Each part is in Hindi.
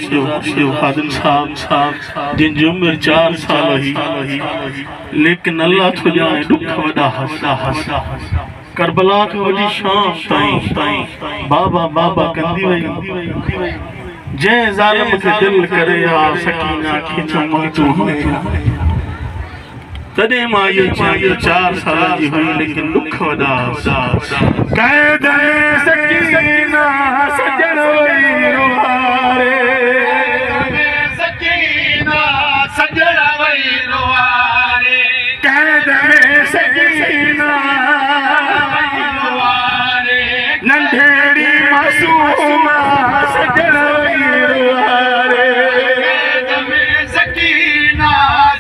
थियो खादिम साहब जिन जी उम्र 4 साल ही लेकिन अल्लाह तो जाने दुख वडा हसा करबला के वडी शाम ताई बाबा बाबा कंदी वई जे जालिम के दिल करे आ सकीना खिचो मखतू तदे मां ये 4 साल जी हुई लेकिन दुख वडा कैद सकीना सजन वई रुहारे सकीना सजन वई रुहारे कैद सकीना रुहारे नंढेड़ी मासूम सजन वई रुहारे कैद सकीना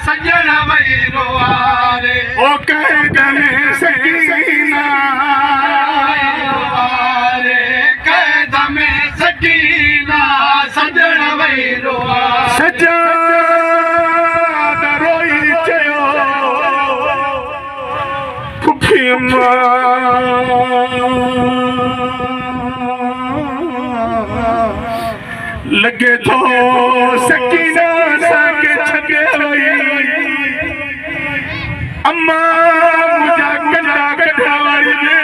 सजन वई रुहारे ओ कैद सकीना कैद में सकीना सजन वई रुहारे सजाद रोई चयो फुफी लगे तो सकीना साके छगे वई अम्मा मुझा कंडा कढावारी दे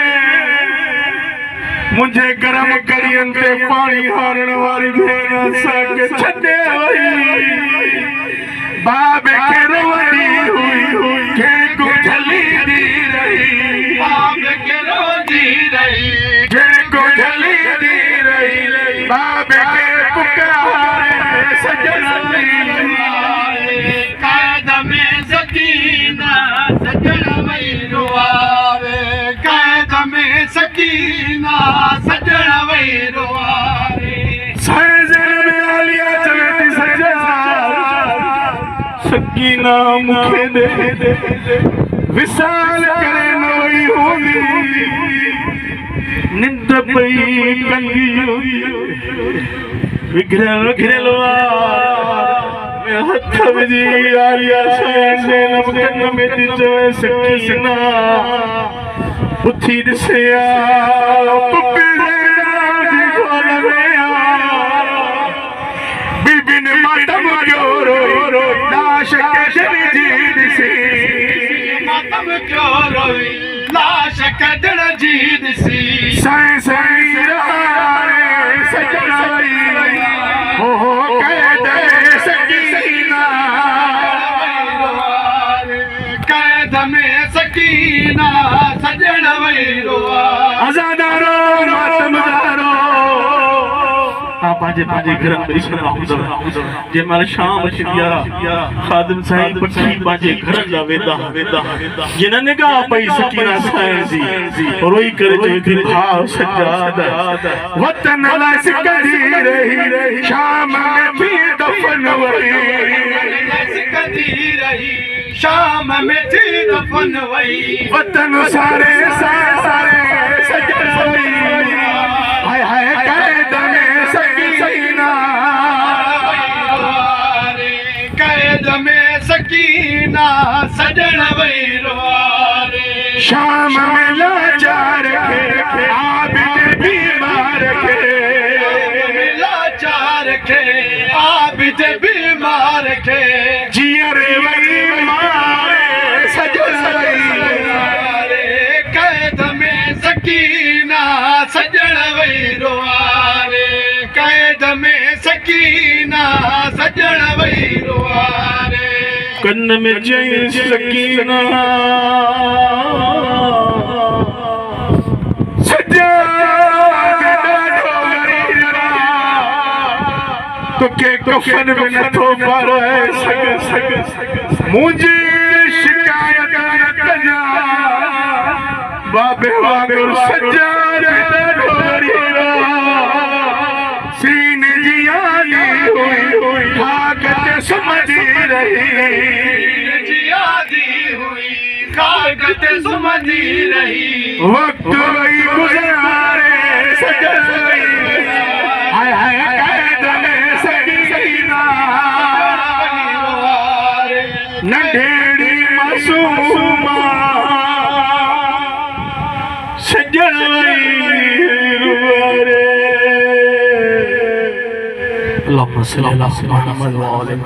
मुझे गरम करियन ते पानी हारण वारी भेण साके छडे वई बाबे के रोवदी हुई के को झली दी रही बाबे के रोदी रही के को झली दी रही बाबे के पुकारे सजन कैद में सकीना सजन वई रुहारे कैद में सकीना सजन वई रुहारे सजन में आलिया चलती सजा सकीना मुखे दे विशाल करे न वई होगी निंद पई कंगी विघ्रल मैं हथ विजी आलिया से नमकन में दिजो सकीना उठी दिसया पुकरे जी खोल गया बीबी ने मातम क्यों रो लाश के जी दिसी मातम क्यों रोई लाश के जी दिसी साईं साईं रे सजना हो कैद सकीना कैद में सकीना सजन वई रुहारे आजादारो मातमदारो पांजे घर में जे माल शाम छिया खादिम साईं पठी पांजे घर जा वेदा जिन निगाह पई सकीना साईं जी रोई करे जो थी भाव सजादा वतन ला सिकदी रही शाम में भी दफन वई सिकदी रही शाम में थी दफन वई वतन सारे सजन वई हाय हाय कैद में सकीना कैद में सकीना सजन वई रुहारे शाम में लाचार के आबिद बीमार के लाचार के आबिद बीमार के जियर वई मारे सजन वई कैद में सकीना सजन वई रुहारे कैद में सकीना सजन वई रुहारे कन्न में जई सकीना तो के कफन में न तो पारे सग मुझे शिकायत न कजा बाबे वागुर सज्जाद ढोरी सीने जियादी हुई ताकत समझी रही जियादी हुई ताकत समझी रही वक्त वही गुजारे सजन हाय हाय कैद में सकीना नंढेड़ी मासूमा सजन रुहारे। वसल्लल्लाहु अलैहि वसल्लम।